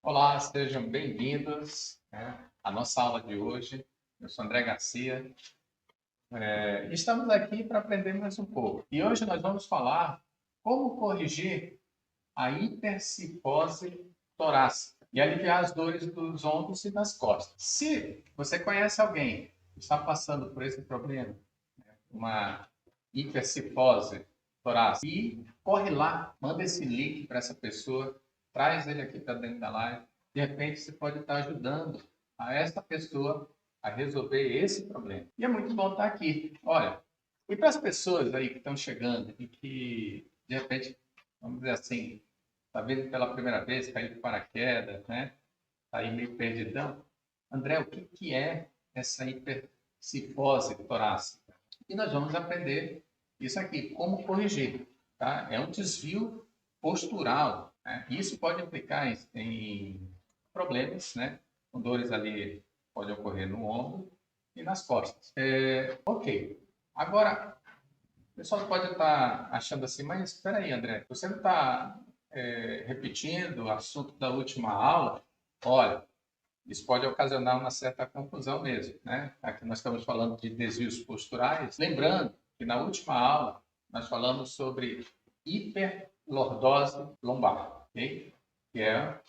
Olá, sejam bem-vindos, à nossa aula de hoje. Eu sou André Garcia. E estamos aqui para aprender mais um pouco. E hoje nós vamos falar como corrigir a hipercifose torácica e aliviar as dores dos ombros e das costas. Se você conhece alguém que está passando por esse problema, uma hipercifose torácica, e corre lá, manda esse link para essa pessoa, traz ele aqui para dentro da live. De repente, você pode estar ajudando a essa pessoa a resolver esse problema. E é muito bom estar aqui. Olha, e para as pessoas aí que estão chegando e que, de repente, vamos dizer assim, está vindo pela primeira vez, caiu de paraquedas, né? Está aí meio perdidão. André, o que é essa hipercifose torácica? E nós vamos aprender isso aqui, como corrigir. Tá? É um desvio postural. Né? Isso pode implicar em problemas, né? Com dores ali, pode ocorrer no ombro e nas costas. Ok. Agora, o pessoal pode estar achando assim, mas espera aí, André, você não está repetindo o assunto da última aula? Olha, isso pode ocasionar uma certa confusão mesmo, né? Aqui nós estamos falando de desvios posturais. Lembrando que na última aula nós falamos sobre hiperlordose lombar, ok? Que é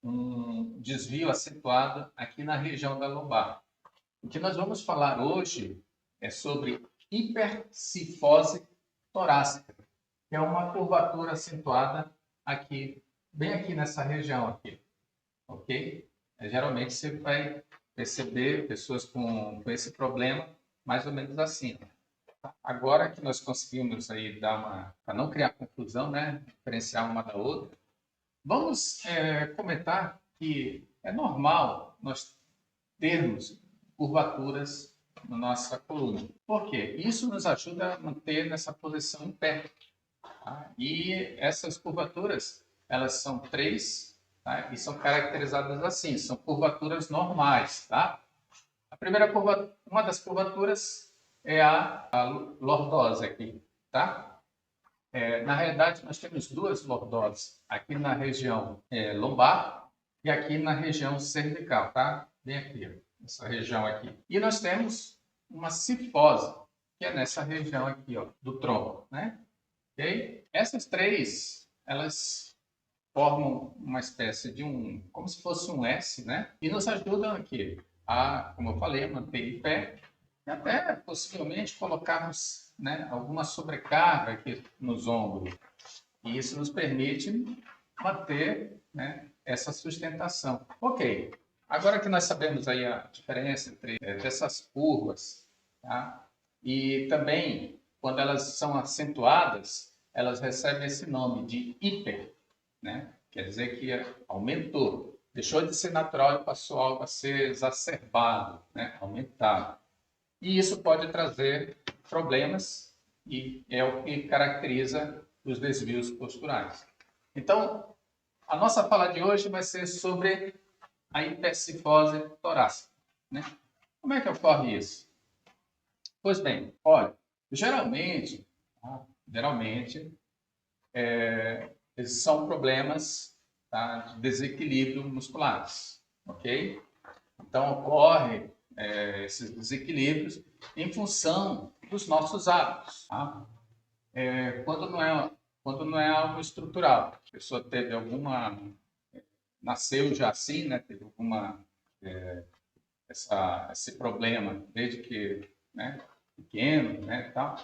um desvio acentuado aqui na região da lombar. O que nós vamos falar hoje é sobre hipercifose torácica, que é uma curvatura acentuada aqui, bem aqui nessa região aqui, ok? Geralmente você vai perceber pessoas com esse problema mais ou menos assim. Agora que nós conseguimos aí dar uma, para não criar confusão, né, diferenciar uma da outra, vamos comentar que é normal nós termos curvaturas na nossa coluna. Por quê? Isso nos ajuda a manter nessa posição em pé. Tá? E essas curvaturas, elas são três, tá? E são caracterizadas assim, são curvaturas normais. Tá? A primeira curva, uma das curvaturas é a lordose aqui. Tá? Na realidade, nós temos duas lordoses, aqui na região lombar e aqui na região cervical, tá? Bem aqui, ó, essa região aqui. E nós temos uma cifose, que é nessa região aqui, ó, do tronco, né? Ok? Essas três, elas formam uma espécie de como se fosse um S, né? E nos ajudam aqui a, como eu falei, a manter em pé e até possivelmente colocarmos, né, alguma sobrecarga aqui nos ombros. E isso nos permite manter, né, essa sustentação. Ok. Agora que nós sabemos aí a diferença entre dessas curvas, tá? E também quando elas são acentuadas, elas recebem esse nome de hiper, né? Quer dizer que aumentou, deixou de ser natural e passou a ser exacerbado, né? Aumentado. E isso pode trazer problemas e é o que caracteriza os desvios posturais. Então, a nossa fala de hoje vai ser sobre a hipercifose torácica, né? Como é que ocorre isso? Pois bem, olha, geralmente, tá? Geralmente, esses são problemas, tá, de desequilíbrio musculares, ok? Então, ocorre esses desequilíbrios em função dos nossos hábitos. Tá? Quando não é algo estrutural, a pessoa teve alguma, nasceu já assim, né? Teve alguma, esse problema desde que, né, pequeno, né, tal,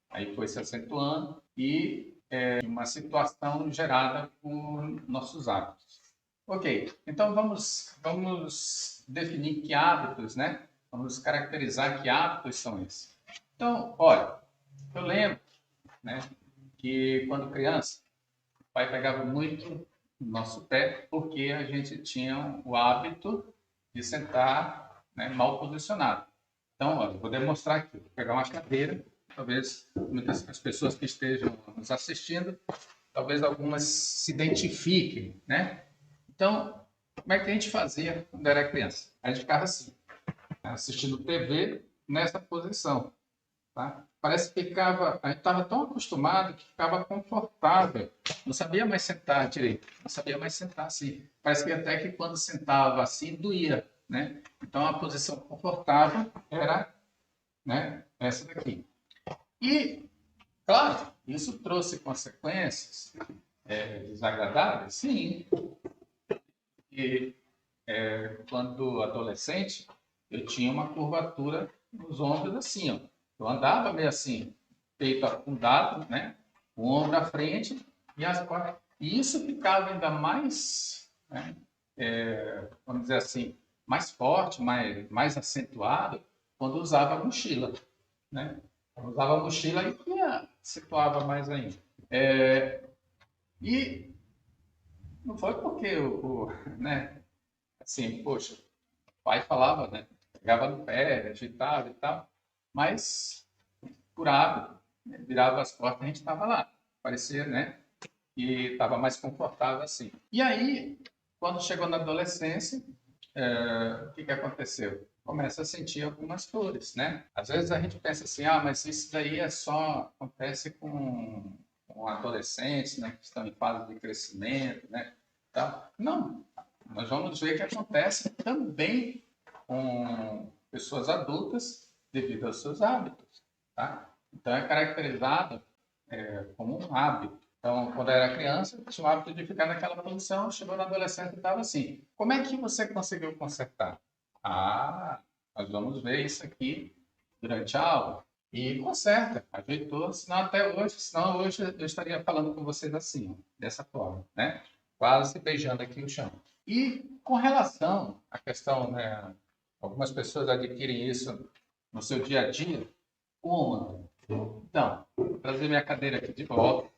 aí foi se acentuando e uma situação gerada por nossos hábitos. Ok, então vamos definir que hábitos, né? Vamos caracterizar que hábitos são esses. Então, olha, eu lembro, né, que quando criança, o pai pegava muito no nosso pé porque a gente tinha o hábito de sentar, né, mal posicionado. Então, olha, vou demonstrar aqui. Vou pegar uma cadeira, talvez muitas das pessoas que estejam nos assistindo, talvez algumas se identifiquem, né? Então, como é que a gente fazia quando era criança? A gente ficava assim, assistindo TV nessa posição. tá? Parece que ficava, a gente estava tão acostumado que ficava confortável. Não sabia mais sentar direito, não sabia mais sentar assim. Parece que até que quando sentava assim, doía, né? Então a posição confortável era, né, essa daqui. E, claro, isso trouxe consequências desagradáveis, sim. E quando adolescente, eu tinha uma curvatura nos ombros assim, ó. Eu andava meio assim, peito afundado, né? O ombro à frente e as costas. E isso ficava ainda mais, né? Vamos dizer assim, mais forte, mais acentuado quando usava a mochila, né? Eu usava a mochila e situava mais ainda. E não foi porque né? Assim, poxa, pai falava, né? Pegava no pé, agitava e tal, mas por hábito, né? Virava as portas, a gente estava lá. Parecia, né? Que estava mais confortável assim. E aí, quando chegou na adolescência, o que aconteceu? Começa a sentir algumas dores, né? Às vezes a gente pensa assim, mas isso daí acontece com adolescentes, né? Que estão em fase de crescimento, né? Tá? Não, nós vamos ver que acontece também com pessoas adultas devido aos seus hábitos, tá? Então é caracterizado como um hábito. Então, quando eu era criança, eu tinha o hábito de ficar naquela posição, chegou na adolescência e estava assim. Como é que você conseguiu consertar? Ah, nós vamos ver isso aqui durante a aula. E conserta, ajeitou, senão hoje eu estaria falando com vocês assim, ó, dessa forma, né? Quase beijando aqui o chão. E com relação à questão, né, algumas pessoas adquirem isso no seu dia a dia, como? Então, vou trazer minha cadeira aqui de volta.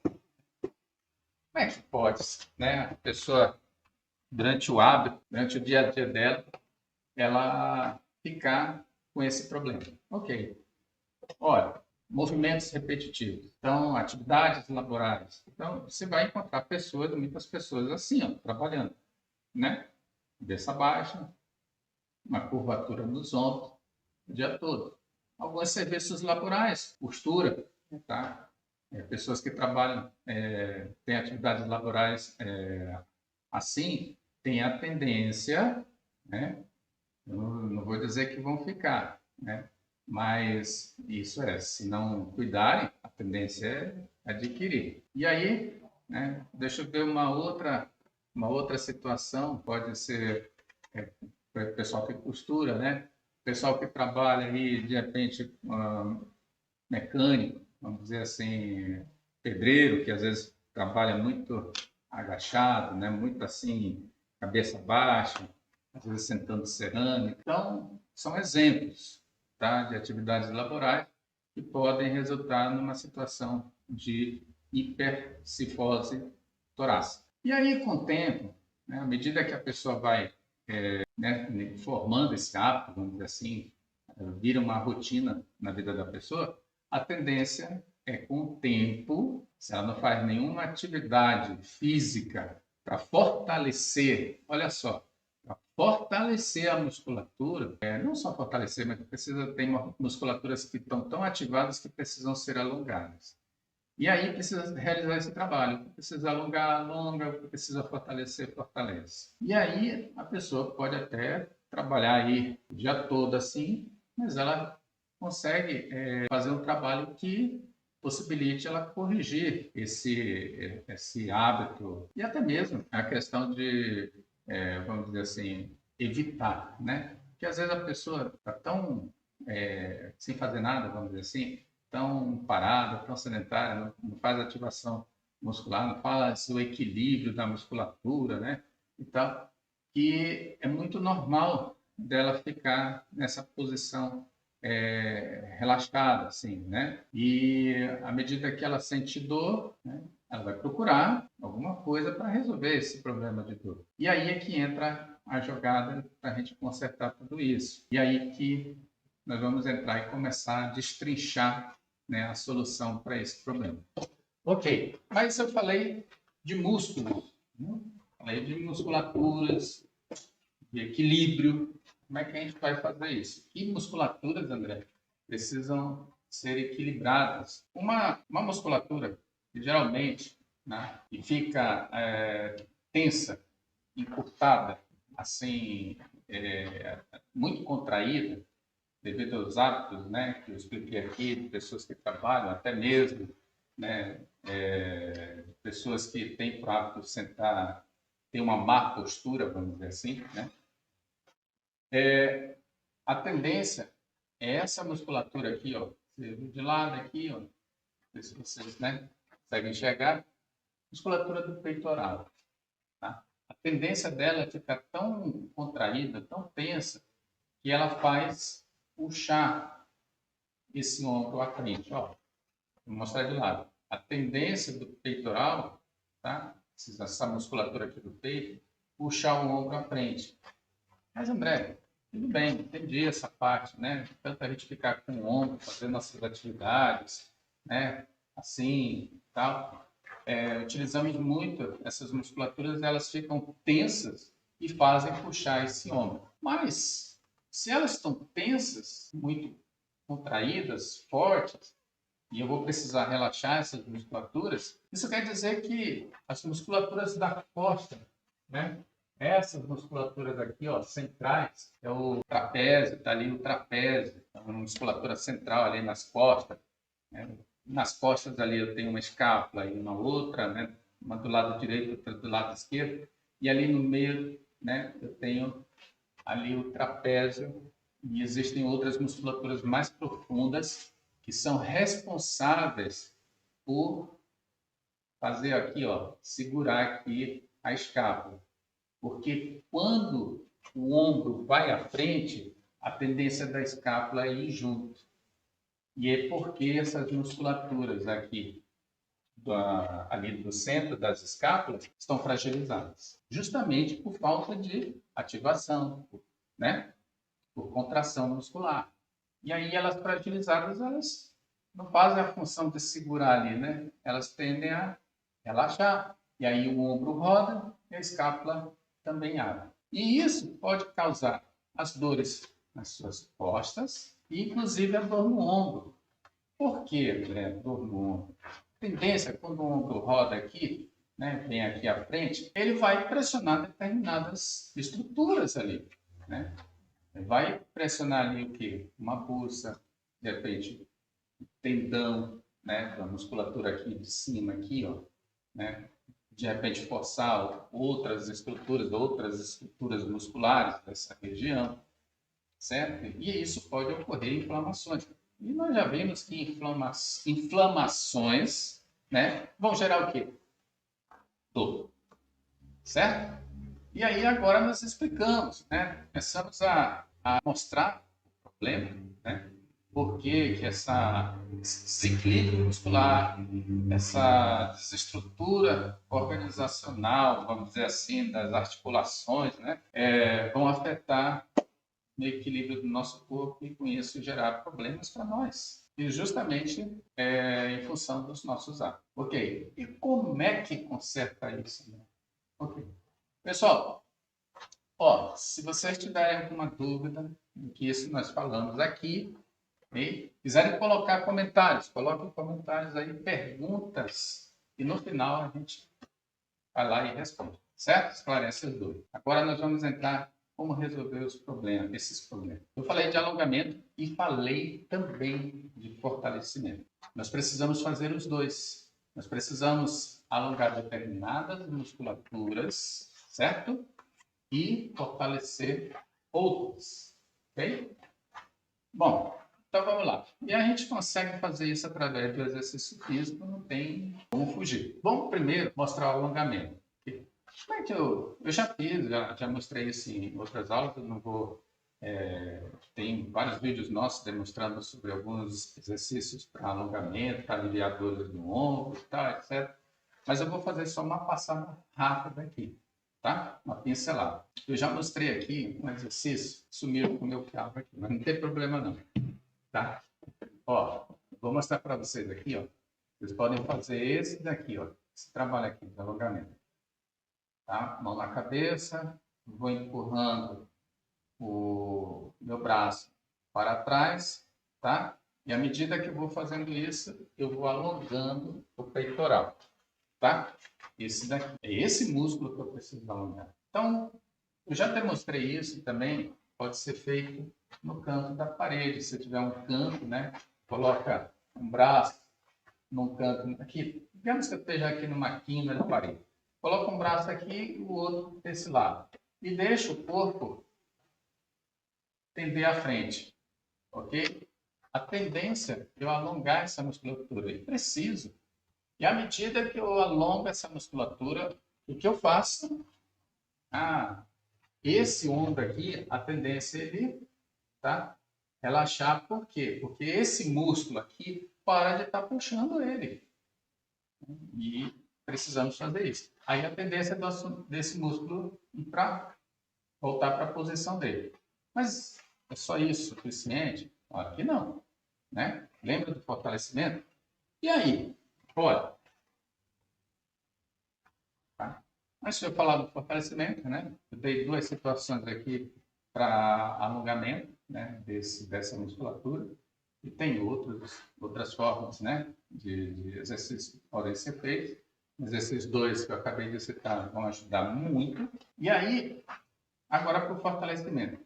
Como é que pode, né? A pessoa, durante o hábito, durante o dia a dia dela, ela ficar com esse problema? Ok. Olha, movimentos repetitivos. Então, atividades laborais. Então, você vai encontrar muitas pessoas assim, ó, trabalhando, né? Cabeça baixa, uma curvatura nos ombros, o dia todo. Alguns serviços laborais, costura, tá? Pessoas que trabalham, têm atividades laborais assim, têm a tendência, né? Eu não vou dizer que vão ficar, né? Mas isso se não cuidarem, a tendência é adquirir. E aí, né? Deixa eu ver uma outra situação, pode ser o pessoal que costura, né? O pessoal que trabalha aí, de repente, mecânico, vamos dizer assim, pedreiro, que às vezes trabalha muito agachado, né? Muito assim, cabeça baixa, às vezes sentando cerâmica. Então, são exemplos, tá? De atividades laborais que podem resultar numa situação de hipercifose torácica. E aí, com o tempo, né, à medida que a pessoa vai né, formando esse hábito, vamos dizer assim, vira uma rotina na vida da pessoa, a tendência é, com o tempo, se ela não faz nenhuma atividade física para fortalecer, olha só, para fortalecer a musculatura, não só fortalecer, mas precisa ter musculaturas que estão tão ativadas que precisam ser alongadas. E aí precisa realizar esse trabalho. Precisa alongar, alonga, precisa fortalecer, fortalece. E aí a pessoa pode até trabalhar aí o dia todo assim, mas ela consegue fazer um trabalho que possibilite ela corrigir esse hábito e até mesmo a questão de, vamos dizer assim, evitar, né? Porque às vezes a pessoa está tão sem fazer nada, vamos dizer assim, tão parada, tão sedentária, não faz ativação muscular, não faz o equilíbrio da musculatura, né? Então, que é muito normal dela ficar nessa posição relaxada, assim, né? E à medida que ela sente dor, né, ela vai procurar alguma coisa para resolver esse problema de dor. E aí é que entra a jogada para a gente consertar tudo isso. E aí que nós vamos entrar e começar a destrinchar, né, a solução para esse problema. Ok, mas eu falei de músculos, né? Falei de musculaturas, de equilíbrio. Como é que a gente vai fazer isso? Que musculaturas, André, precisam ser equilibradas. Uma musculatura que geralmente, né, que fica tensa, encurtada, assim, muito contraída, devido aos hábitos, né, que eu expliquei aqui, de pessoas que trabalham, até mesmo, né, pessoas que têm por hábito sentar, ter uma má postura, vamos dizer assim, né, a tendência é essa musculatura aqui, ó, de lado aqui, ó, não sei se vocês, né, conseguem enxergar, musculatura do peitoral, tá? A tendência dela é ficar tão contraída, tão tensa, que ela faz puxar esse ombro à frente, ó. Vou mostrar de lado. A tendência do peitoral, tá? Essa musculatura aqui do peito, puxar o ombro à frente. Mas, André, tudo bem, entendi essa parte, né? Tanto a gente ficar com o ombro, fazendo nossas atividades, né? Assim, tal. Utilizamos muito essas musculaturas, elas ficam tensas e fazem puxar esse ombro. Mas, se elas estão tensas, muito contraídas, fortes, e eu vou precisar relaxar essas musculaturas, isso quer dizer que as musculaturas da costa, né? Essas musculaturas aqui, ó, centrais, é o trapézio, tá ali o trapézio, é uma musculatura central ali nas costas, né? Nas costas ali eu tenho uma escápula e uma outra, né? Uma do lado direito, outra do lado esquerdo, e ali no meio, né, eu tenho ali o trapézio, e existem outras musculaturas mais profundas que são responsáveis por fazer aqui, ó, segurar aqui a escápula. Porque quando o ombro vai à frente, a tendência da escápula é ir junto. E é porque essas musculaturas aqui, ali do centro das escápulas, estão fragilizadas. Justamente por falta de ativação, né? Por contração muscular. E aí elas fragilizadas, elas não fazem a função de segurar ali, né? Elas tendem a relaxar. E aí o ombro roda e a escápula também abre. E isso pode causar as dores nas suas costas e inclusive a dor no ombro. Por que, André, dor no ombro? A tendência, quando o ombro roda aqui, né, vem aqui à frente, ele vai pressionar determinadas estruturas ali, né? Vai pressionar ali o quê? Uma bolsa, de repente, tendão, né? Da musculatura aqui de cima, aqui, ó, né? De repente forçar outras estruturas musculares dessa região, certo? E isso pode ocorrer inflamações. E nós já vimos que inflamações, né? Vão gerar o quê? Dor, certo? E aí agora nós explicamos, né? Começamos a mostrar o problema, né? Por que que esse desequilíbrio muscular, essa desestrutura organizacional, vamos dizer assim, das articulações, né? Vão afetar o equilíbrio do nosso corpo e com isso gerar problemas para nós. E justamente em função dos nossos hábitos. Ok. E como é que conserta isso? Né? Ok. Pessoal, ó, se vocês tiverem alguma dúvida do que isso nós falamos aqui, e quiserem colocar comentários, coloquem comentários aí, perguntas, e no final a gente vai lá e responde, certo? Esclarece as dúvidas. Agora nós vamos entrar como resolver os problemas, esses problemas. Eu falei de alongamento e falei também de fortalecimento. Nós precisamos fazer os dois. Nós precisamos alongar determinadas musculaturas, certo? E fortalecer outras, ok? Bom, então vamos lá. E a gente consegue fazer isso através do exercício físico, não tem como fugir. Vamos primeiro mostrar o alongamento. Como é que eu já fiz, já mostrei isso em outras aulas, eu não vou... tem vários vídeos nossos demonstrando sobre alguns exercícios para alongamento, para aliviar dores no ombro, tá, etc. Mas eu vou fazer só uma passada rápida aqui, tá? Uma pincelada. Eu já mostrei aqui um exercício, sumiu com o meu cabo aqui, mas não tem problema não, tá? Ó, vou mostrar para vocês aqui, ó. Vocês podem fazer esse daqui, ó. Esse trabalho aqui de alongamento. Tá? Mão na cabeça, vou empurrando o meu braço para trás, tá? E à medida que eu vou fazendo isso, eu vou alongando o peitoral, tá? Esse daqui, é esse músculo que eu preciso alongar. Então, eu já demonstrei isso também, pode ser feito no canto da parede. Se tiver um canto, né? Coloca um braço num canto aqui. Digamos que eu esteja aqui numa quina da parede. Coloca um braço aqui e o outro desse lado. E deixa o corpo tender à frente, ok? A tendência é eu alongar essa musculatura. E preciso. E à medida que eu alongo essa musculatura, o que eu faço? Esse ombro aqui, a tendência é ele, tá? Relaxar, por quê? Porque esse músculo aqui para de estar puxando ele. E precisamos fazer isso. Aí a tendência é desse músculo ir para voltar para a posição dele. Mas é só isso suficiente? Claro que não, né? Lembra do fortalecimento? E aí? Olha, tá? Antes de eu falar do fortalecimento, né? Eu dei duas situações aqui para alongamento, né? Dessa musculatura. E tem outras formas, né? De exercícios que podem ser feitos. Mas esses dois que eu acabei de citar vão ajudar muito. E aí, agora para o fortalecimento.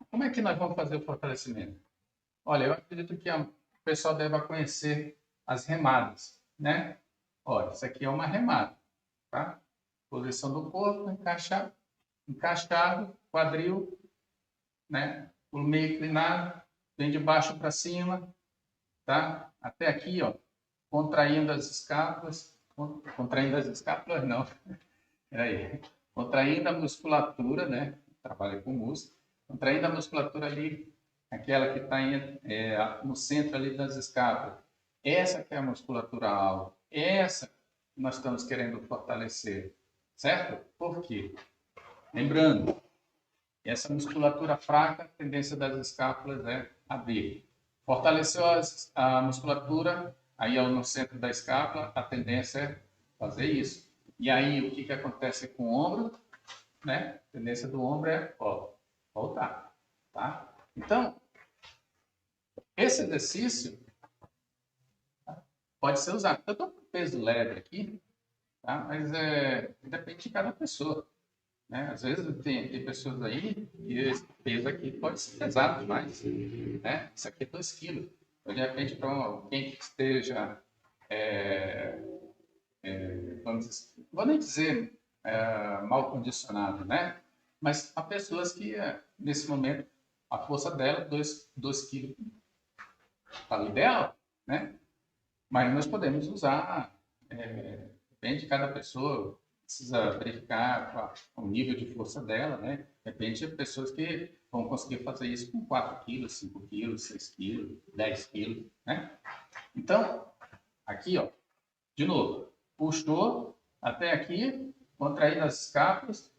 Como é que nós vamos fazer o fortalecimento? Olha, eu acredito que o pessoal deve conhecer as remadas, né? Olha, isso aqui é uma remada, tá? Posição do corpo, encaixado, quadril, né? O meio inclinado, vem de baixo para cima, tá? Até aqui, ó, contraindo as escápulas, não, peraí, contraindo a musculatura, né? Trabalha com músculo, contraindo a musculatura ali, aquela que está no centro ali das escápulas. Essa que é a musculatura alta, essa que nós estamos querendo fortalecer, certo? Por quê? Lembrando, essa musculatura fraca, a tendência das escápulas é abrir. Fortaleceu a musculatura, aí no centro da escápula, a tendência é fazer isso. E aí, o que acontece com o ombro? Né? A tendência do ombro é voltar. Tá? Então, esse exercício pode ser usado. Eu estou com peso leve aqui, tá? Mas depende de cada pessoa. Né? Às vezes tem pessoas aí que esse peso aqui pode ser pesado demais. Né? Isso aqui é 2 quilos. Então, de repente, para alguém que esteja, vamos dizer, vou nem dizer mal condicionado, né? Mas há pessoas que, nesse momento, a força dela, 2 quilos, está o ideal, né? Mas nós podemos usar, depende de cada pessoa, precisa verificar o nível de força dela, né? Depende de pessoas que vão conseguir fazer isso com 4 quilos, 5 quilos, 6 quilos, 10 quilos, né? Então, aqui, ó, de novo, puxou até aqui, contraindo as escápulas,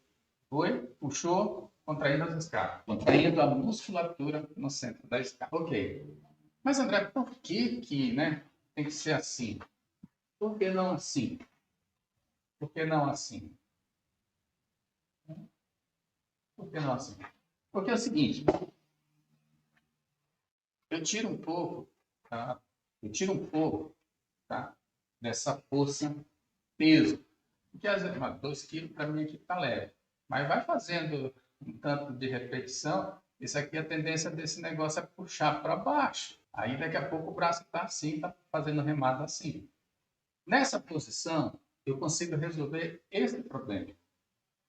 puxou, contraindo as escápulas, contraindo a musculatura no centro da escápula. Ok. Mas, André, por que né, tem que ser assim? Por que não assim? Por que não assim? Por que não assim? Porque é o seguinte, eu tiro um pouco, tá? Tá? Dessa força, peso. Porque às vezes, 2 quilos para mim aqui está leve. Mas vai fazendo um tanto de repetição, isso aqui a tendência desse negócio é puxar para baixo. Aí daqui a pouco o braço está assim, está fazendo remada assim. Nessa posição, eu consigo resolver esse problema.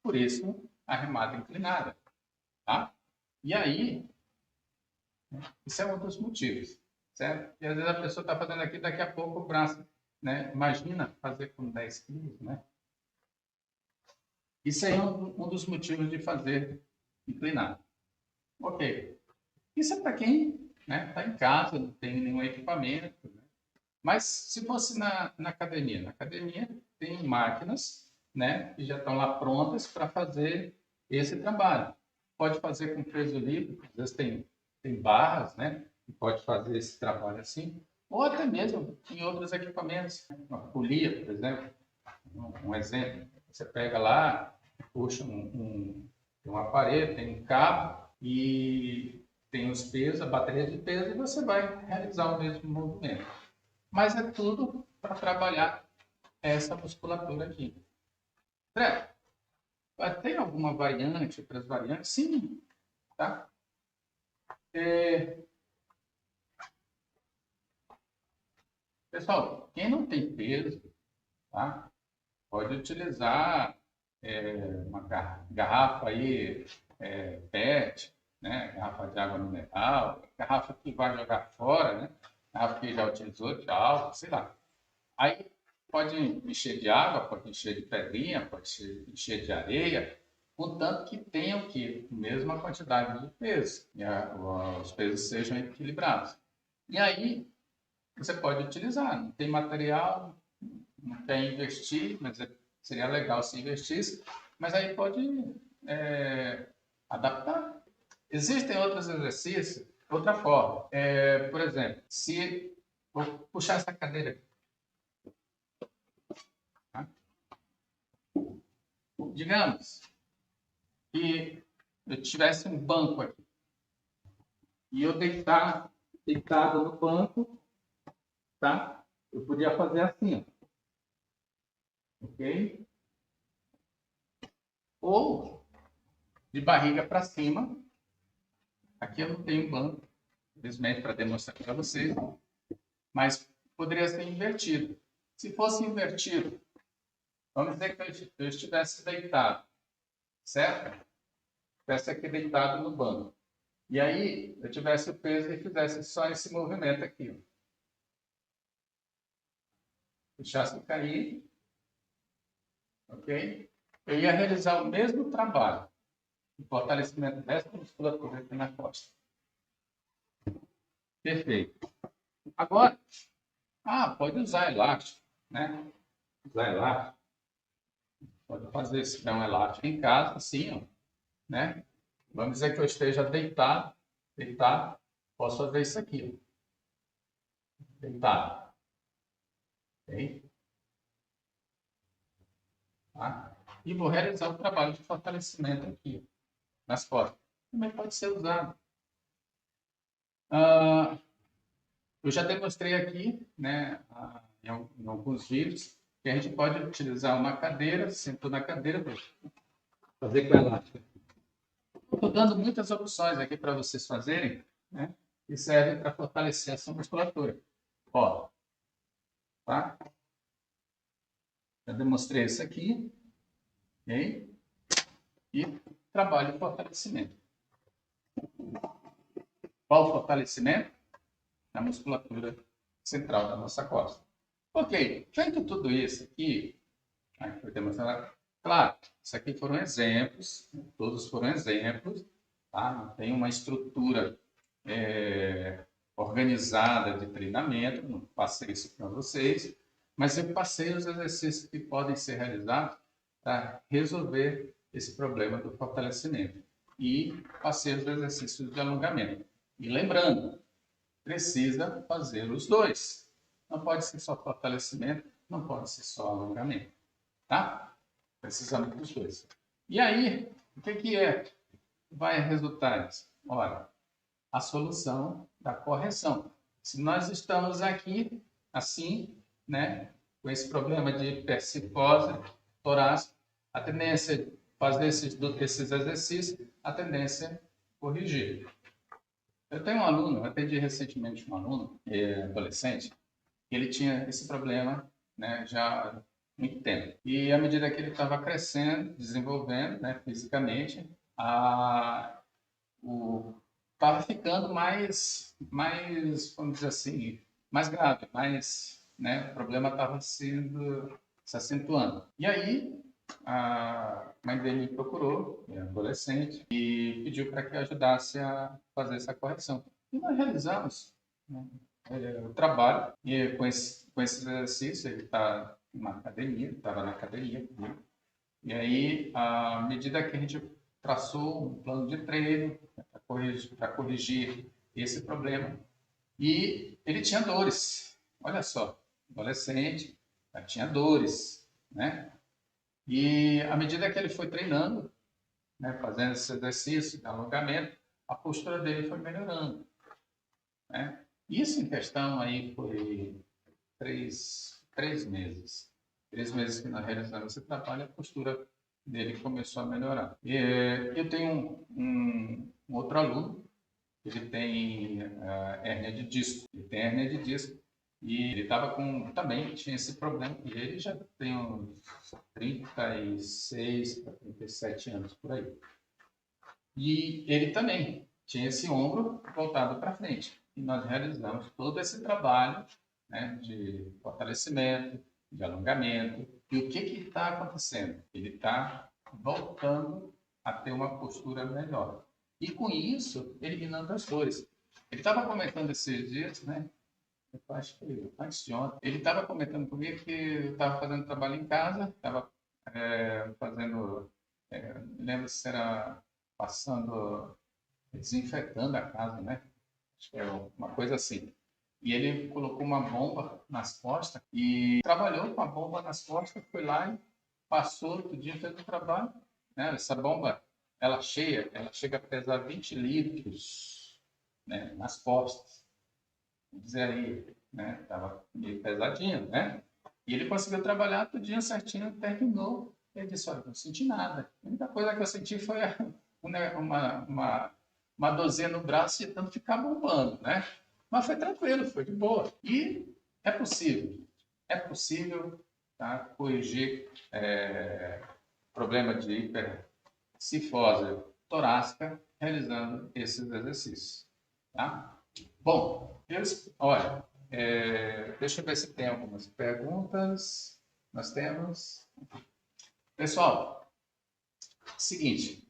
Por isso, a remada inclinada. Tá? E aí, isso é um dos motivos, certo? E às vezes a pessoa está fazendo aqui, daqui a pouco o braço, né? Imagina fazer com 10 quilos, né? Isso aí é um dos motivos de fazer inclinado. Ok. Isso é para quem está em casa, não tem nenhum equipamento. Né? Mas se fosse na academia tem máquinas, né, que já estão lá prontas para fazer esse trabalho. Pode fazer com peso livre, às vezes tem barras, né, que pode fazer esse trabalho assim, ou até mesmo em outros equipamentos, uma polia, por exemplo, um exemplo. Você pega lá, puxa um aparelho, tem um cabo e tem os pesos, a bateria de peso, e você vai realizar o mesmo movimento. Mas é tudo para trabalhar essa musculatura aqui. André, tem alguma variante, outras variantes? Sim, tá? Pessoal, quem não tem peso, tá? Pode utilizar uma garrafa aí, PET, né? Garrafa de água mineral, garrafa que vai jogar fora, né? Garrafa que já utilizou de álcool, sei lá. Aí pode encher de água, pode encher de pedrinha, pode encher de areia, contanto que tenha o quê? Mesma quantidade de peso, e os pesos sejam equilibrados. E aí você pode utilizar, não tem material, não quer investir, mas seria legal se investisse, mas aí pode adaptar. Existem outros exercícios, outra forma. Por exemplo, se vou puxar essa cadeira aqui, tá? Digamos que eu tivesse um banco aqui e eu deitado no banco, tá? Eu podia fazer assim, ó. Ok? Ou de barriga para cima. Aqui eu não tenho banco, infelizmente, para demonstrar para vocês, mas poderia ser invertido. Se fosse invertido, vamos dizer que eu estivesse deitado, certo? Estivesse aqui deitado no banco. E aí eu tivesse o peso e fizesse só esse movimento aqui. Ó. Deixasse cair, ok? Eu ia realizar o mesmo trabalho de fortalecimento dessa musculatura aqui na costa. Perfeito. Agora, pode usar elástico, né? Usar elástico. Pode fazer se tiver um elástico em casa, assim, ó, né? Vamos dizer que eu esteja deitado, posso fazer isso aqui, ó. Deitado. Ok? Tá? E vou realizar o trabalho de fortalecimento aqui, nas costas. Também pode ser usado. Eu já demonstrei aqui, né, em alguns vídeos, que a gente pode utilizar uma cadeira, sentou na cadeira, fazer com elástico. Estou dando muitas opções aqui para vocês fazerem, né, que servem para fortalecer essa musculatura. Ó, tá? Já demonstrei isso aqui, ok? E trabalho de fortalecimento. Qual o fortalecimento? Na musculatura central da nossa costa. Ok, feito tudo isso aqui, foi demonstrado. Claro, isso aqui foram exemplos, todos foram exemplos, tá? Não tem uma estrutura organizada de treinamento, não passei isso para vocês, mas eu passei os exercícios que podem ser realizados para resolver esse problema do fortalecimento. E passei os exercícios de alongamento. E lembrando, precisa fazer os dois. Não pode ser só fortalecimento, não pode ser só alongamento. Tá? Precisamos dos dois. E aí, o que vai resultar isso? Olha, a solução da correção. Se nós estamos aqui, assim, né, com esse problema de hipercifose torácica, a tendência de fazer esses exercícios, a tendência é corrigir. Eu tenho um aluno, eu atendi recentemente um aluno, adolescente, que ele tinha esse problema, né, já há muito tempo. E à medida que ele estava crescendo, desenvolvendo, né, fisicamente, estava ficando mais, vamos dizer assim, mais grave, né, o problema estava se acentuando. E aí, a mãe dele me procurou, adolescente, e pediu para que eu ajudasse a fazer essa correção. E nós realizamos, né, o trabalho, e com esse exercício, ele está estava na academia comigo. E aí, à medida que a gente traçou um plano de treino para corrigir esse problema, e ele tinha dores. Olha só, adolescente, já tinha dores, né? E à medida que ele foi treinando, né, fazendo esse exercício de alongamento, a postura dele foi melhorando, né? Isso em questão aí foi três meses. 3 meses que nós realizamos esse trabalho, a postura dele começou a melhorar. Eu tenho um outro aluno, ele tem hérnia de disco. Ele tem hérnia de disco e ele estava também tinha esse problema. E ele já tem uns 36 para 37 anos por aí. E ele também tinha esse ombro voltado para frente. E nós realizamos todo esse trabalho, né, de fortalecimento, de alongamento. E o que está acontecendo? Ele está voltando a ter uma postura melhor. E com isso, eliminando as dores. Ele estava comentando esses dias, né? Eu acho que antes de ontem, ele estava comentando comigo que eu estava fazendo trabalho em casa, estava fazendo, não lembro se era passando, desinfetando a casa, né? Acho que é uma coisa assim. E ele colocou uma bomba nas costas e trabalhou com a bomba nas costas, foi lá e passou outro dia, fez o trabalho, né? Essa bomba, ela chega a pesar 20 litros, né, nas costas. Vamos dizer aí, né? Estava meio pesadinho, né? E ele conseguiu trabalhar todo dia certinho, terminou. Ele disse, olha, não senti nada. A única coisa que eu senti foi uma dorzinha no braço e tanto ficar bombando, né? Mas foi tranquilo, foi de boa. E é possível, tá, corrigir problema de hipercifose torácica realizando esses exercícios, tá? Bom, olha, deixa eu ver se tem algumas perguntas. Nós temos. Pessoal, seguinte,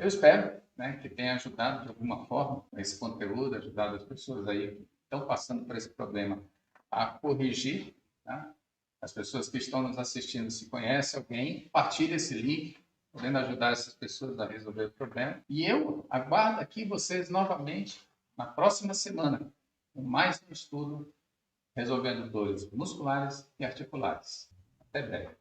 eu espero, né, que tenha ajudado de alguma forma esse conteúdo, ajudado as pessoas aí que estão passando por esse problema a corrigir, tá? As pessoas que estão nos assistindo, se conhece alguém, partilhe esse link, podendo ajudar essas pessoas a resolver o problema. E eu aguardo aqui vocês novamente na próxima semana, com mais um estudo resolvendo dores musculares e articulares. Até breve.